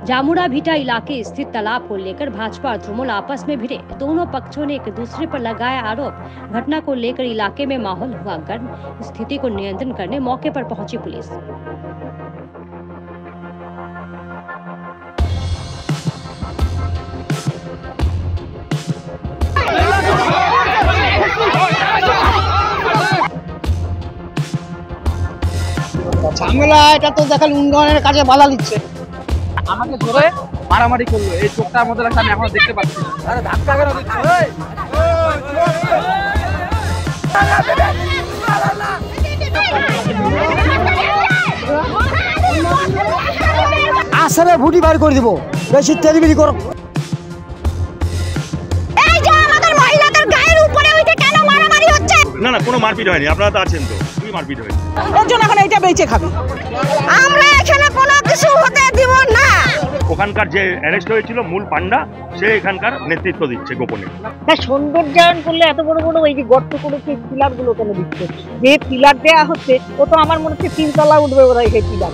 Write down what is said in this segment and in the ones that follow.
जामुड़ा भीटा इलाके स्थित तालाब को लेकर भाजपा और तृणमूल आपस में भिड़े। दोनों पक्षों ने एक दूसरे पर लगाया आरोप। घटना को लेकर इलाके में माहौल हुआ गर्म। स्थिति को नियंत्रण करने मौके पर पहुंची पुलिस। ঝামেলা এটা তো দেখাল উন্নয়নের কাজে বাধা দিচ্ছে। আমাকে ধরে মারামারি করলো, এই চোখটার মধ্যে রাখা আমি এখন দেখতে পাচ্ছি। আরে ধাক্কা কেন দিচ্ছে? আসলে ভুটি বার করে দিব, বেশি তেলবিলি করো। এই যে আমাদের মহিলাদের গায়ের উপরে উঠে কেন মারামারি হচ্ছে? না না, কোনো মারপিট হয়নি, আপনারা তো আছেন, তো কি মারপিট হয়েছে? ওর জন্য এখন এইটা বেঁচে খাবে। আমরা এখানে কোনো কিছু হতে দিব না। ওখানকার যে অ্যারেস্ট হয়েছিল মূল পান্ডা, সে এখানকার নেতৃত্ব দিচ্ছে গোপনে। সৌন্দর্যায়ন করলে এত বড় বড় এই যে গর্ত করেছে পিলার গুলো কেন দিচ্ছে? যে পিলার দেয়া হচ্ছে ও তো আমার মনে হচ্ছে 3 তলা উঠবে ওরা এই পিলার।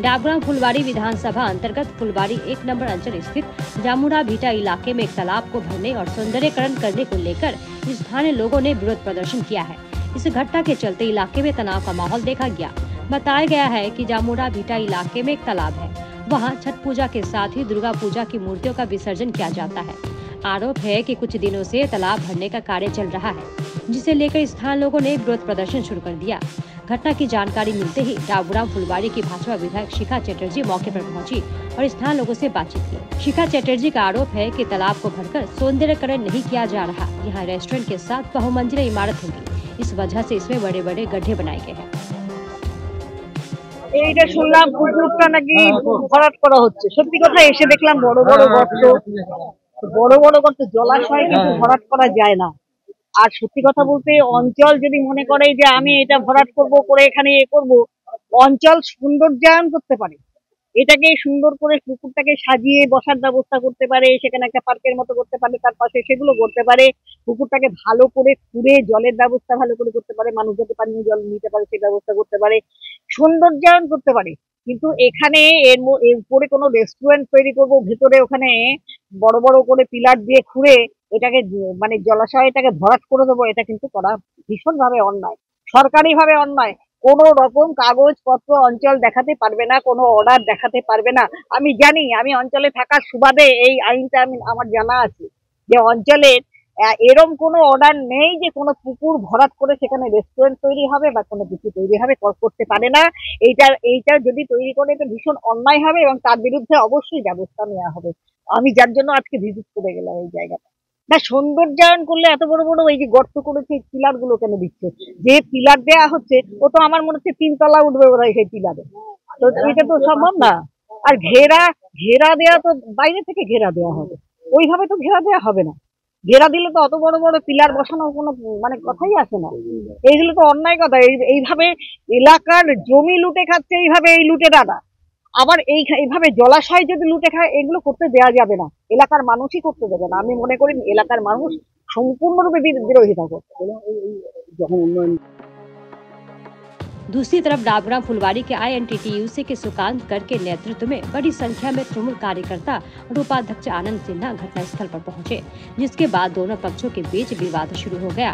डाबग्राम फुलवाड़ी विधानसभा अंतर्गत फुलवाड़ी 1 नंबर अंचल स्थित जामुड़ा भीटा इलाके में एक तालाब को भरने और सौंदर्यकरण करने को लेकर स्थानीय लोगों ने विरोध प्रदर्शन किया है। इस घटना के चलते इलाके में तनाव का माहौल देखा गया। बताया गया है कि जामुड़ा भीटा इलाके में एक तालाब है। वहां छठ पूजा के साथ ही दुर्गा पूजा की मूर्तियों का विसर्जन किया जाता है। आरोप है कि कुछ दिनों से तालाब भरने का कार्य चल रहा है, जिसे लेकर स्थानीय लोगों ने विरोध प्रदर्शन शुरू कर दिया। घटना की जानकारी मिलते ही डाबग्राम फुलवाड़ी की भाजपा विधायक शिखा चटर्जी मौके पर पहुंची और स्थानीय लोगों से बातचीत की। शिखा चटर्जी का आरोप है कि तालाब को भरकर सौंदर्यकरण नहीं किया जा रहा। यहाँ रेस्टोरेंट के साथ बहुमंजिला इमारत होगी, इस वजह से इसमें बड़े बड़े गड्ढे बनाए गए हैं। এইটা শুনলাম পুকুরটা নাকি ভরাট করা হচ্ছে। সত্যি কথা এসে দেখলাম বড় বড় গর্ত, জলাশয় কিন্তু ভরাট করা যায় না। আর সত্যি কথা বলতে অঞ্চল যদি মনে করে যে আমি এটা ভরাট করবো করে এখানে করবো, অঞ্চল সৌন্দর্যায়ন করতে পারে, এটাকে সুন্দর করে পুকুরটাকে সাজিয়ে বসার ব্যবস্থা করতে পারে, সেখানে একটা পার্কের মতো করতে পারে, তার পাশে সেগুলো করতে পারে, পুকুরটাকে ভালো করে খুঁড়ে জলের ব্যবস্থা ভালো করে করতে পারে, মানুষ যাতে পানীয় জল নিতে পারে সেই ব্যবস্থা করতে পারে, সৌন্দর্যায়ন করতে পারে। কিন্তু এখানে এর উপরে কোনো রেস্টুরেন্ট তৈরি করবো, ভেতরে ওখানে বড় বড় করে পিলার দিয়ে খুঁড়ে এটাকে মানে জলাশয়টাকে ভরাট করে দেবো, এটা কিন্তু করা ভীষণ ভাবে অন্যায়, সরকারি ভাবে অন্যায়। কোন রকম কাগজপত্র অঞ্চল দেখাতে পারবে না, কোনো অর্ডার দেখাতে পারবে না। আমি জানি, আমি অঞ্চলে থাকার সুবাদে এই আইনটা আমার জানা আছে যে অঞ্চলের এরম কোনো অর্ডার নেই যে কোনো পুকুর ভরাট করে সেখানে রেস্টুরেন্ট তৈরি হবে বা কোনো কিছু তৈরি হবে, করতে পারে না। এইটা যদি তৈরি করে এটা ভীষণ অন্যায় হবে এবং তার বিরুদ্ধে অবশ্যই ব্যবস্থা নেওয়া হবে। আমি যার জন্য আজকে ভিজিট করে গেলাম এই জায়গাটা। না, সৌন্দর্যায়ন করলে এত বড় বড় এই যে গর্ত করেছে পিলার গুলো কেন দিচ্ছে? যে পিলার দেয়া হচ্ছে ও তো আমার মনে হচ্ছে 3 তলা উঠবে ওরা সেই পিলারে। তো এটা তো সম্ভব না। আর ঘেরা দেয়া তো বাইরে থেকে ঘেরা দেওয়া হবে, ওইভাবে তো ঘেরা দেওয়া হবে না। ঘেরা দিলে তো অত বড় বড় পিলার বসানোর কোনো মানে কথাই আসে না। এইগুলো তো অন্যায় কথা। এইভাবে এলাকার জমি লুটে খাচ্ছে, এইভাবে এই লুটেরারা। আবার এইভাবে জলাশয় যদি লুটে খায়, এগুলো করতে দেওয়া যাবে না, এলাকার মানুষই করতে দেবে না। আমি মনে করি এলাকার মানুষ সম্পূর্ণরূপে বিরোধিতা করতে। যখন উন্নয়ন दूसरी तरफ डाबग्राम फुलवाड़ी के INTTUC के सुकांत कर के नेतृत्व में बड़ी संख्या में तृणमूल कार्यकर्ता और उपाध्यक्ष आनंद सिन्हा घटनास्थल पर पहुंचे, जिसके बाद दोनों पक्षों के बीच विवाद शुरू हो गया।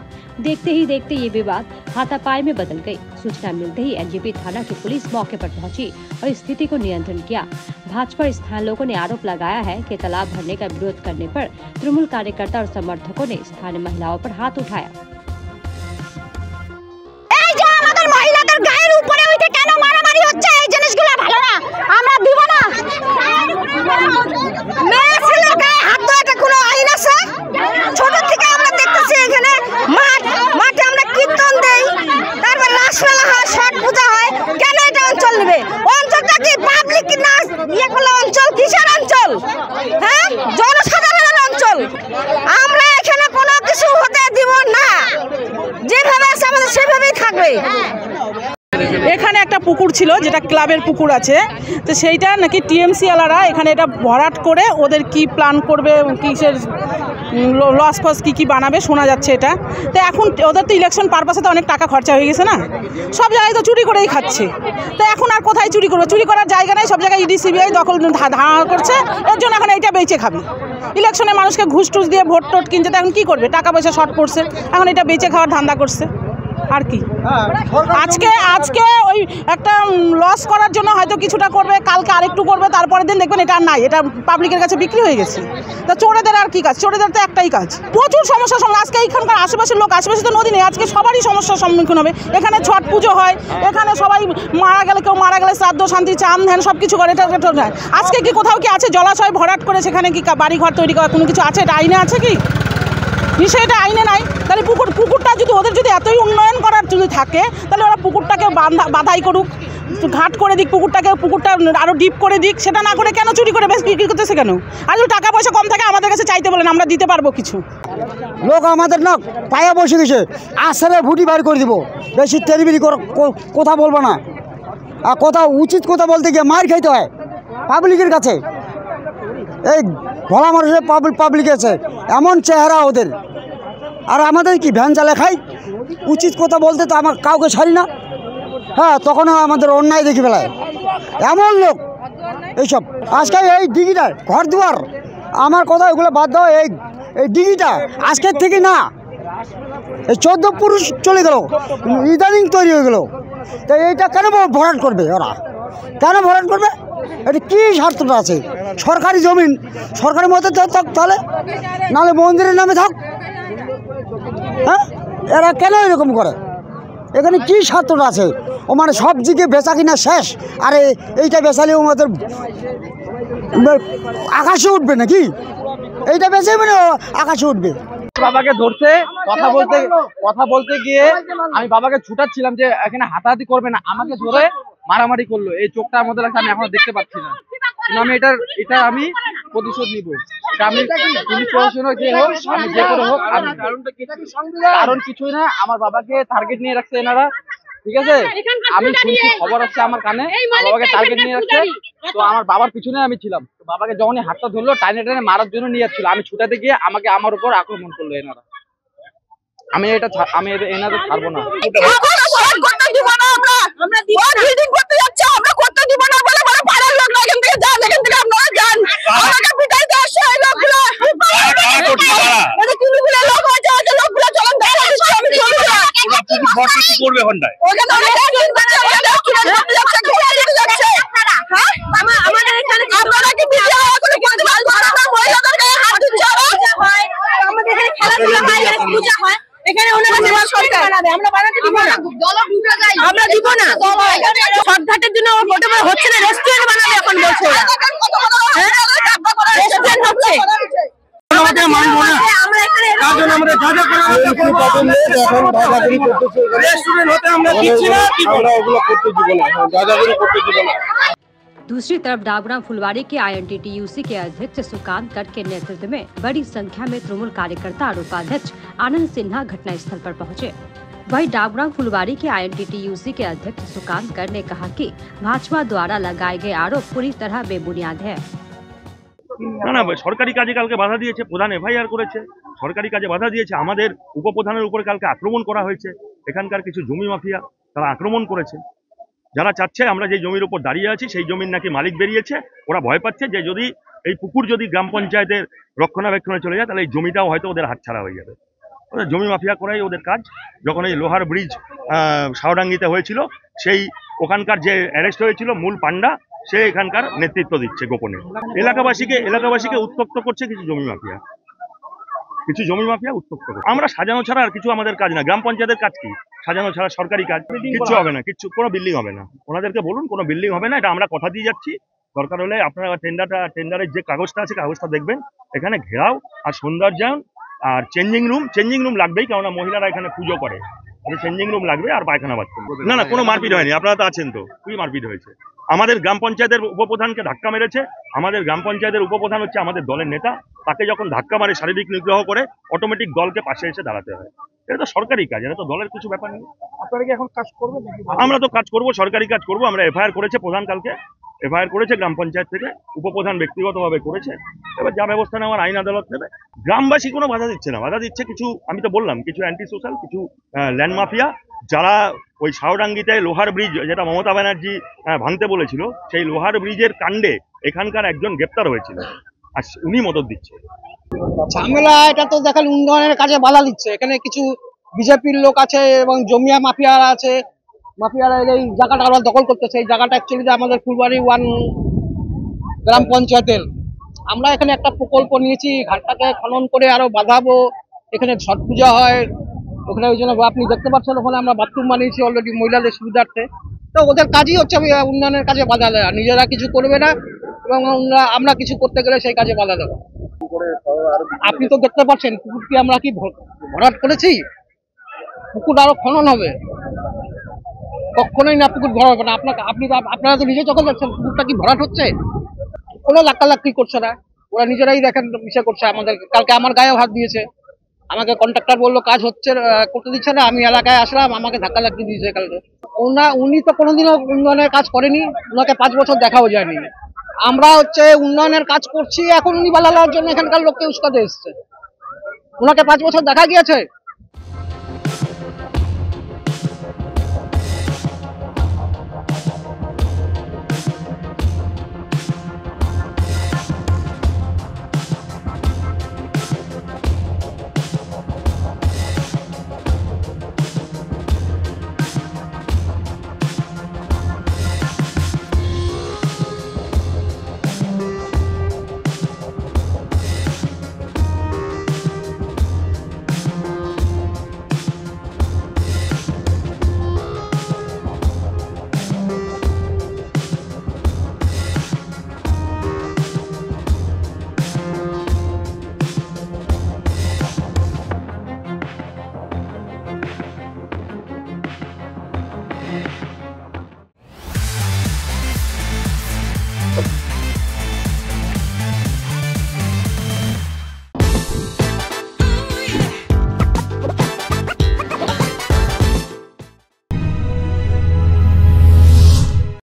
देखते ही देखते ये विवाद हाथापाई में बदल गई। सूचना मिलते ही NJP थाना की पुलिस मौके पर पहुंची और स्थिति को नियंत्रण किया। भाजपा स्थानीय लोगों ने आरोप लगाया है कि तालाब भरने का विरोध करने पर तृणमूल कार्यकर्ता और समर्थकों ने स्थानीय महिलाओं पर हाथ उठाया। মহিলাদের গায়ের উপরে উঠে কেন মারামারি হচ্ছে? এই জিনিসগুলো ভালো না, আমরা দিব না। মেয়ে ছেলের গায়ে হাত দেওয়াটা কোনো আইন আছে? ছোট থেকে আমরা দেখতেছি এখানে মাঠে আমরা কীর্তন দেই, তারপর রাসমেলা হয়, ছট পূজা হয়, কেন এটা অঞ্চল নেবে? অঞ্চলটা কি পাবলিক না? এগুলো অঞ্চল কিসের অঞ্চল? হ্যাঁ, জনসাধারণের অঞ্চল। আমরা এখানে কোনো কিছু হতে দিব না, যেভাবে আছে আমাদের সেভাবেই থাকবে। এখানে একটা পুকুর ছিল, যেটা ক্লাবের পুকুর আছে, তো সেইটা নাকি টিএমসি ওয়ালারা এখানে এটা ভরাট করে ওদের কি প্ল্যান করবে, কিসের লস ফস কী বানাবে শোনা যাচ্ছে এটা। তো এখন ওদের তো ইলেকশন পারপাসে তো অনেক টাকা খরচা হয়ে গেছে না, সব জায়গায় তো চুরি করেই খাচ্ছে। তো এখন আর কোথায় চুরি করবে? চুরি করার জায়গা নেই, সব জায়গায় ইডি সিবিআই দখল ধারণা করছে, এর জন্য এখন এইটা বেচে খাবে। ইলেকশনে মানুষকে ঘুষ টুস দিয়ে ভোট টোট কিনছে, তো এখন কী করবে? টাকা পয়সা শর্ট পড়ছে, এখন এটা বেচে খাওয়ার ধান্দা করছে। আর কি আজকে ওই একটা লস করার জন্য হয়তো কিছুটা করবে, কালকে আরেকটু করবে, তারপরের দিন দেখবেন এটা আর নাই, এটা পাবলিকের কাছে বিক্রি হয়ে গেছে। তো চোরেদের আর কি কাজ? চোরেদের তো একটাই কাজ। প্রচুর সমস্যার সঙ্গে আজকে এইখানকার আশেপাশের লোক, আশেপাশে তো নদী নেই, আজকে সবারই সমস্যার সম্মুখীন হবে। এখানে ছট পুজো হয়, এখানে সবাই মারা গেলে, কেউ মারা গেলে শ্রাদ্ধ শান্তি চান ধ্যান সব কিছু করে। এটা আজকে কি কোথাও কি আছে জলাশয় ভরাট করে সেখানে কি বাড়িঘর তৈরি করা কোনো কিছু আছে? এটা আইনে আছে কি? বিষয়টা আইনে নাই। তাহলে পুকুরটা যদি ওদের যদি এতই উন্নয়ন করার যদি থাকে, তাহলে ওরা পুকুরটাকে বাধাই করুক, ঘাট করে দিক, পুকুরটা আরও ডিপ করে দিক। সেটা না করে কেন চুরি করে বেশ বিক্রি করতেছে কেন? আর যদি টাকা পয়সা কম থাকে আমাদের কাছে চাইতে বলেন, আমরা দিতে পারবো কিছু। লোক আমাদের না পায়ে বসে গেছে, আসলে ভুটি বার করে দিব, বেশি টেরিবিরি কথা বলবো না। আর কথা উচিত কথা বলতে গিয়ে মার খাইতে হয় পাবলিকের কাছে। এই ভোলা মানুষের পাবলিক আছে, এমন চেহারা ওদের। আর আমাদের কি ভ্যান চালে খাই, উচিত কথা বলতে তো আমার কাউকে ছাড়ি না। হ্যাঁ, তখনও আমাদের অন্যায় দেখি ফেলায় এমন লোক এইসব। আজকে এই ডিগিটা ঘর দুয়ার, আমার কথা এগুলো বাদ দাও, এই ডিগিটা আজকের থেকে না, এই 14 পুরুষ চলে গেল, ইদানিং তৈরি হয়ে গেল। তো এইটা কেন ভরাট করবে ওরা? কেন ভরাট করবে? এটা কী স্বার্থটা আছে? সরকারি জমিন সরকারের মধ্যে থাক, তাহলে নাহলে মন্দিরের নামে থাক। হ্যাঁ, এরা কেন এরকম করে? এখানে কি স্বার্থটা আছে? ও মানে সব দিকে বেচা কিনা শেষ, আরে এইটা বেচালেও আমাদের আকাশে উঠবে নাকি? এইটা বেচে মানে আকাশে উঠবে। বাবাকে ধরতে কথা বলতে গিয়ে আমি বাবাকে ছুটাচ্ছিলাম যে এখানে হাতাহাতি করবে না, আমাকে ধরে মারামারি করলো। এই চোখটা আমাদের কাছে আমি এখনো দেখতে পাচ্ছি না, কিন্তু আমি এটা আমি প্রতিশোধ নিব। এটা আমি পুলিশ প্রশাসন যে হোক, আমি যে করে হোক, কারণ কিছুই না, আমার বাবাকে টার্গেট নিয়ে রাখছে এনারা। ঠিক আছে, আমি শুনছি, খবর আসছে আমার কানে, বাবাকে টার্গেট নিয়ে রাখছে। তো আমার বাবার পিছনে আমি ছিলাম, তো বাবাকে যখনই হাতটা ধরলো টাইনে টাইনে মারার জন্য নিয়ে যাচ্ছিল, আমি ছুটাতে গিয়ে আমার উপর আক্রমণ করলো এনারা। আমি এনাদের ছাড়বো না। এখানে আমরা দিব না, শর্টঘাটের জন্য হচ্ছে না, রেস্টুরেন্ট বানাবে এখন বলছে। রেস্টুরেন্ট হচ্ছে दूसरी तरफ डाबरा फुलवाड़ी के INTTUC के अध्यक्ष सुकांत गर्ग के नेतृत्व में बड़ी संख्या में तृणमूल कार्यकर्ता और उपाध्यक्ष आनंद सिन्हा घटनास्थल पर पहुंचे। वहीं डाबरा फुलवाड़ी के INTTUC के अध्यक्ष सुकांत गर्ग ने कहा कि भाजपा द्वारा लगाए गए आरोप पूरी तरह बेबुनियाद है। না সরকারি কাজে কালকে বাধা দিয়েছে, প্রধান এফআইআর করেছে, সরকারি কাজে বাধা দিয়েছে। আমাদের উপপ্রধানের উপরে কালকে আক্রমণ করা হয়েছে, এখানকার কিছু জমি মাফিয়া তারা আক্রমণ করেছে। যারা চাচ্ছে আমরা যে জমির উপর দাঁড়িয়ে আছি সেই জমির নাকি মালিক বেরিয়েছে, ওরা ভয় পাচ্ছে যে যদি এই পুকুর যদি গ্রাম পঞ্চায়েতের রক্ষণাবেক্ষণে চলে যায় তাহলে এই জমিটাও হয়তো ওদের হাতছাড়া হয়ে যাবে। ওদের জমি মাফিয়া করাই ওদের কাজ। যখন এই লোহার ব্রিজ শাওডাঙ্গিতে হয়েছিল, সেই ওখানকার যে অ্যারেস্ট হয়েছিল মূল পান্ডা, সে এখানকার নেতৃত্ব দিচ্ছে গোপনে। এলাকাবাসীকে উত্তক্ত করছে কিছু জমি মাফিয়া উত্তক্ত করছে। আমরা সাজানো ছাড়া আর কিছু আমাদের কাজ না। গ্রাম পঞ্চায়েতের কাজ কি? সাজানো ছাড়া সরকারি কাজ কিচ্ছু হবে না, কোনো বিল্ডিং হবে না। ওনাদেরকে বলুন কোনো বিল্ডিং হবে না, এটা আমরা কথা দিয়ে যাচ্ছি। দরকার হলে আপনারা টেন্ডারের যে কাগজটা আছে কাগজটা দেখবেন, এখানে ঘেরাও আর সৌন্দর্যায়ন আর চেঞ্জিং রুম লাগবেই, কেননা মহিলারা এখানে পুজো করে, চেঞ্জিং রুম লাগবে আর পায়খানা বাথরুম। না কোনো মারপিট হয়নি, আপনারা তো আছেন তো, খুবই মারপিট হয়েছে। আমাদের গ্রাম পঞ্চায়েতের উপপ্রধানকে ধাক্কা মেরেছে। আমাদের গ্রাম পঞ্চায়েতের উপপ্রধান হচ্ছে আমাদের দলের নেতা, তাকে যখন ধাক্কা মারে শারীরিক নিগ্রহ করে অটোমেটিক দলকে পাশে এসে দাঁড়াতে হয়। এটা তো সরকারি কাজ, এটা তো দলের কিছু ব্যাপার নেই। আপনারা কি এখন কাজ করবেন নাকি? আমরা তো কাজ করব, সরকারি কাজ করব। আমরা এফআইআর করেছে প্রধান, কালকে এফআইআর করেছে গ্রাম পঞ্চায়েত থেকে, উপপ্রধান ব্যক্তিগতভাবে করেছে। এবার যা ব্যবস্থা নেওয়ার আইন আদালত নেবে। গ্রামবাসী কোনো বাধা দিচ্ছে না, বাধা দিচ্ছে কিছু, আমি তো বললাম, কিছু অ্যান্টি সোশ্যাল, কিছু ল্যান্ড মাফিয়া, যারা ওই শাওডাঙ্গিতে লোহার ব্রিজ, যেটা মমতা ব্যানার্জি ভাঙতে বলেছিল, সেই লোহার ব্রিজের কাণ্ডে এখানকার একজন গ্রেপ্তার হয়েছিল, আর উনি মদত দিচ্ছে। ঝামেলা এটা তো দেখাল উন্নয়নের কাজে বাধা দিচ্ছে। এখানে কিছু বিজেপির লোক আছে এবং জমিয়া মাফিয়ারা আছে। মাফিয়ারা এই জায়গাটা আবার দখল করতেছে। এই জায়গাটা অ্যাকচুয়ালি আমাদের ফুলবাড়ি 1 গ্রাম পঞ্চায়েতের। আমরা এখানে একটা প্রকল্প নিয়েছি, ঘাটটাকে খনন করে আরো বাঁধাবো। এখানে ছট পূজা হয় ওখানে, ওই জন্য আপনি দেখতে পাচ্ছেন ওখানে আমরা বাথরুম বানিয়েছি অলরেডি মহিলাদের সুবিধার্থে। তো ওদের কাজই হচ্ছে উন্নয়নের কাজে বাধা দেওয়া, নিজেরা কিছু করবে না এবং আমরা কিছু করতে গেলে সেই কাজে বাধা দেবো। আপনি তো দেখতে পাচ্ছেন পুকুরটি আমরা কি ভরাট করেছি, পুকুর আরো খনন হবে, কখনোই না পুকুর ভরা হবে না। আপনারা তো নিজে চোখে দেখছেন পুকুরটা কি ভরাট হচ্ছে, কোনো লাক্কালাক্কি করছে না, ওরা নিজেরাই দেখেন বিষয় করছে। আমাদের কালকে আমার গায়ে হাত দিয়েছে, আমাকে কন্ট্রাক্টর বললো কাজ হচ্ছে, করতে দিচ্ছে না। আমি এলাকায় আসলাম, আমাকে ধাক্কা লাগিয়ে দিয়েছে কালকে। উনি তো কোনোদিনও উন্নয়নের কাজ করেনি, ওনাকে 5 বছর দেখাও যায়নি। আমরা হচ্ছে উন্নয়নের কাজ করছি, এখন উনি বাধা দেওয়ার জন্য এখানকার লোককে উস্কাতে এসছে। ওনাকে 5 বছর দেখা গিয়েছে।